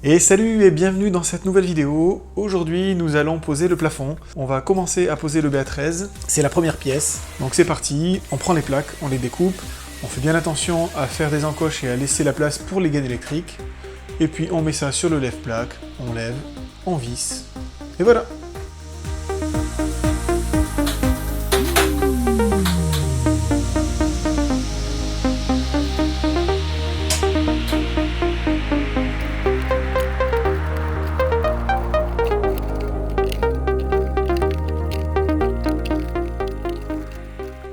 Et salut et bienvenue dans cette nouvelle vidéo. Aujourd'hui, nous allons poser le plafond. On va commencer à poser le BA13. C'est la première pièce. Donc c'est parti, on prend les plaques, on les découpe. On fait bien attention à faire des encoches et à laisser la place pour les gaines électriques. Et puis on met ça sur le lève-plaque, on lève, on visse. Et voilà.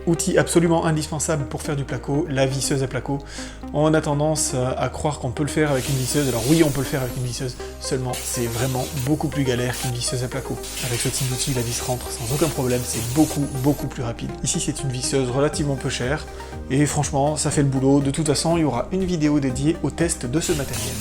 Outil absolument indispensable pour faire du placo, la visseuse à placo. On a tendance à croire qu'on peut le faire avec une visseuse. Alors oui, on peut le faire avec une visseuse, seulement c'est vraiment beaucoup plus galère qu'une visseuse à placo. Avec ce type d'outil, la vis rentre sans aucun problème, c'est beaucoup plus rapide. Ici, c'est une visseuse relativement peu chère, et franchement, ça fait le boulot. De toute façon, il y aura une vidéo dédiée au test de ce matériel.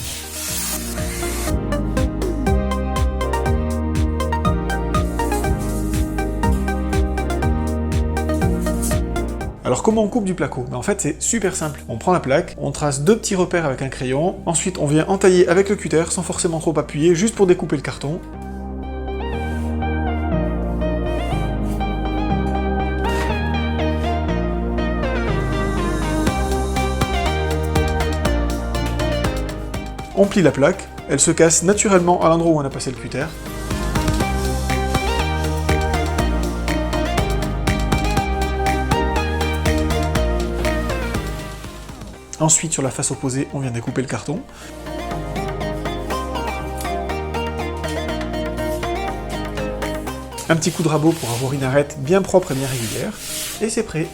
Alors comment on coupe du placo? En fait c'est super simple, on prend la plaque, on trace deux petits repères avec un crayon, ensuite on vient entailler avec le cutter sans forcément trop appuyer, juste pour découper le carton. On plie la plaque, elle se casse naturellement à l'endroit où on a passé le cutter. Ensuite, sur la face opposée, on vient découper le carton. Un petit coup de rabot pour avoir une arête bien propre et bien régulière. Et c'est prêt.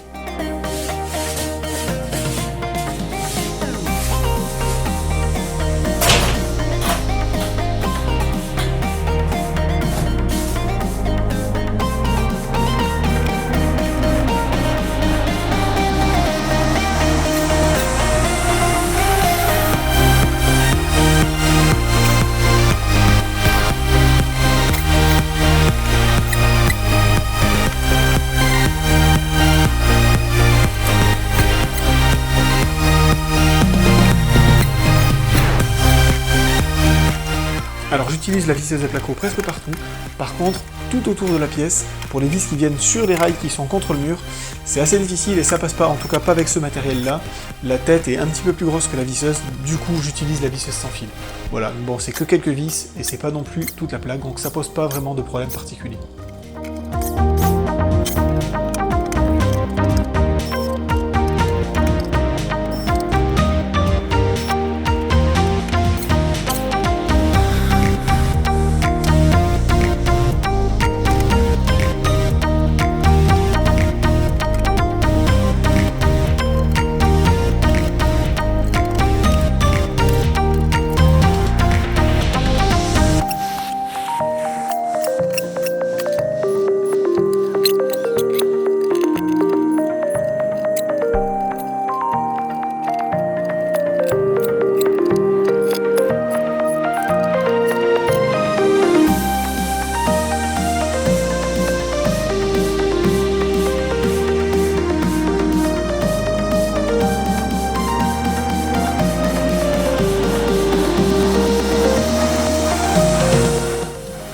Alors j'utilise la visseuse à placo presque partout, par contre tout autour de la pièce, pour les vis qui viennent sur les rails qui sont contre le mur, c'est assez difficile et ça passe pas, en tout cas pas avec ce matériel là. La tête est un petit peu plus grosse que la visseuse, du coup j'utilise la visseuse sans fil. Voilà, bon c'est que quelques vis et c'est pas non plus toute la plaque, donc ça pose pas vraiment de problème particulier.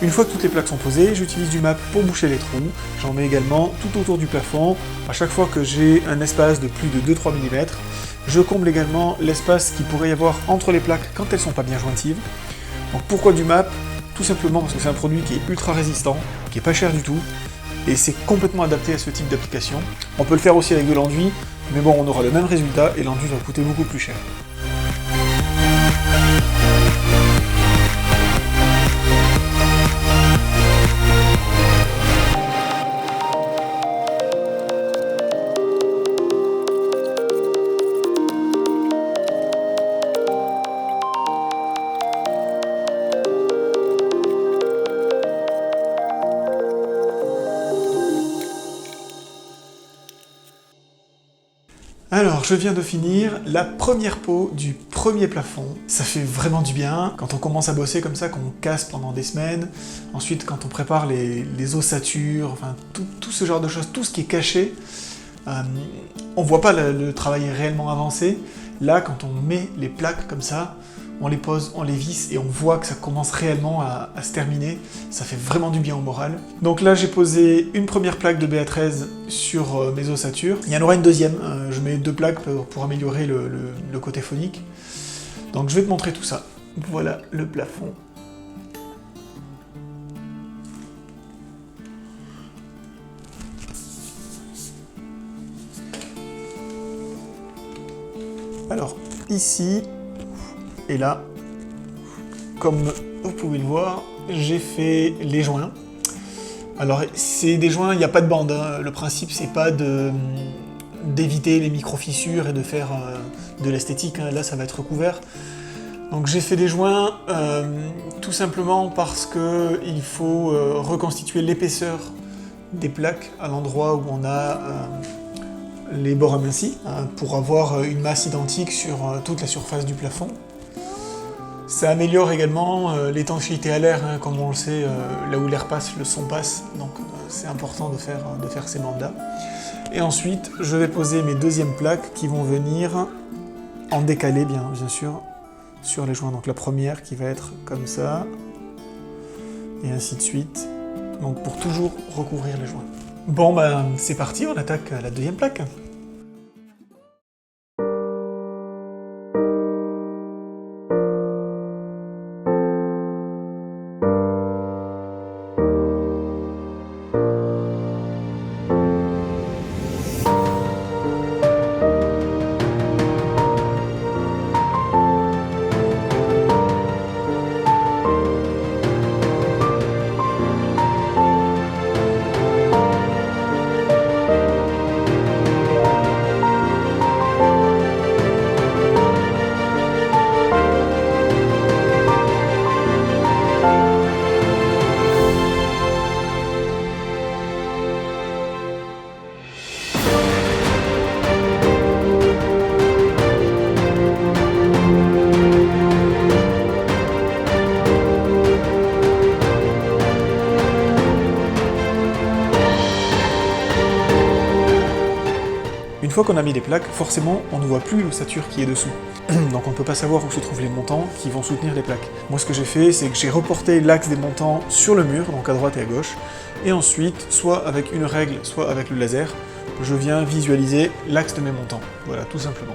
Une fois que toutes les plaques sont posées, j'utilise du MAP pour boucher les trous. J'en mets également tout autour du plafond. À chaque fois que j'ai un espace de plus de 2-3 mm, je comble également l'espace qu'il pourrait y avoir entre les plaques quand elles ne sont pas bien jointives. Donc pourquoi du MAP? Tout simplement parce que c'est un produit qui est ultra résistant, qui est pas cher du tout, et c'est complètement adapté à ce type d'application. On peut le faire aussi avec de l'enduit, mais bon, on aura le même résultat et l'enduit va coûter beaucoup plus cher. Alors, je viens de finir la première peau du premier plafond. Ça fait vraiment du bien quand on commence à bosser comme ça, qu'on casse pendant des semaines. Ensuite, quand on prépare les ossatures, enfin tout ce genre de choses, tout ce qui est caché, on voit pas le travail réellement avancé. Là, quand on met les plaques comme ça, on les pose, on les visse et on voit que ça commence réellement à se terminer. Ça fait vraiment du bien au moral. Donc là, j'ai posé une première plaque de BA13 sur mes ossatures. Il y en aura une deuxième. Je mets 2 plaques pour améliorer le côté phonique. Donc je vais te montrer tout ça. Voilà le plafond. Alors, ici et là, comme vous pouvez le voir, j'ai fait les joints. Alors, c'est des joints, il n'y a pas de bande. Hein. Le principe, c'est pas d'éviter les micro-fissures et de faire de l'esthétique. Hein. Là, ça va être recouvert. Donc, j'ai fait des joints tout simplement parce qu'il faut reconstituer l'épaisseur des plaques à l'endroit où on a les bords amincis, hein, pour avoir une masse identique sur toute la surface du plafond. Ça améliore également l'étanchéité à l'air, hein, comme on le sait, là où l'air passe, le son passe, donc c'est important de faire ces bandes-là. Et ensuite, je vais poser mes deuxièmes plaques qui vont venir en décalé, bien sûr, sur les joints. Donc la première qui va être comme ça, et ainsi de suite, donc pour toujours recouvrir les joints. Bon ben c'est parti, on attaque la deuxième plaque. Une fois qu'on a mis les plaques, forcément, on ne voit plus l'ossature qui est dessous. Donc on ne peut pas savoir où se trouvent les montants qui vont soutenir les plaques. Moi, ce que j'ai fait, c'est que j'ai reporté l'axe des montants sur le mur, donc à droite et à gauche, et ensuite, soit avec une règle, soit avec le laser, je viens visualiser l'axe de mes montants. Voilà, tout simplement.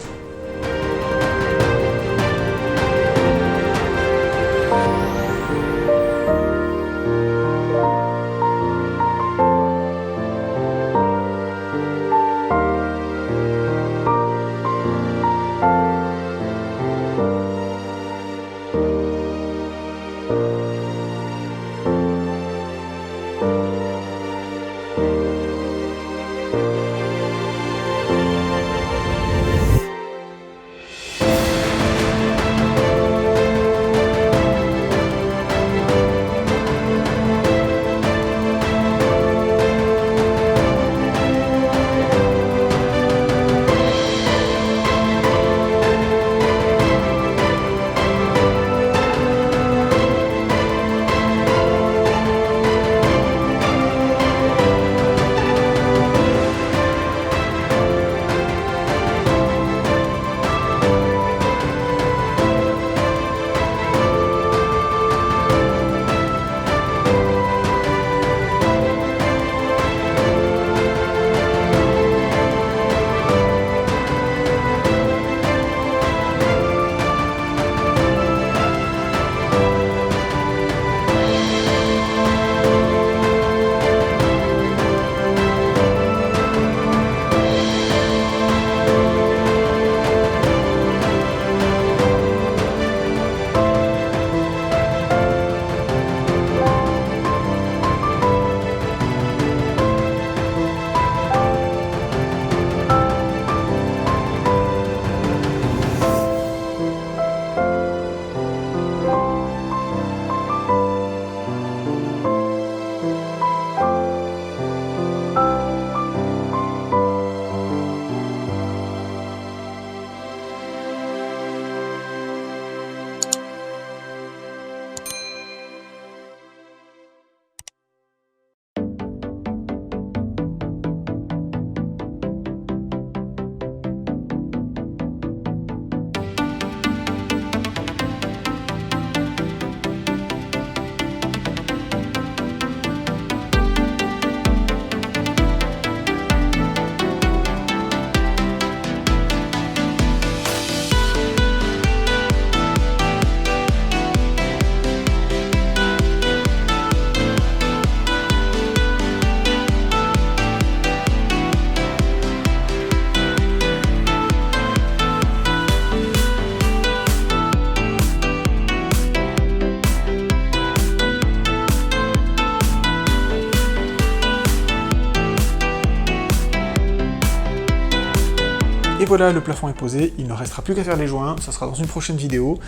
voilà, le plafond est posé, il ne restera plus qu'à faire les joints, ça sera dans une prochaine vidéo.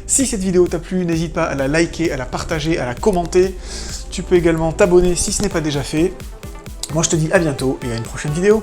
Si cette vidéo t'a plu, n'hésite pas à la liker, à la partager, à la commenter. Tu peux également t'abonner si ce n'est pas déjà fait. Moi je te dis à bientôt et à une prochaine vidéo.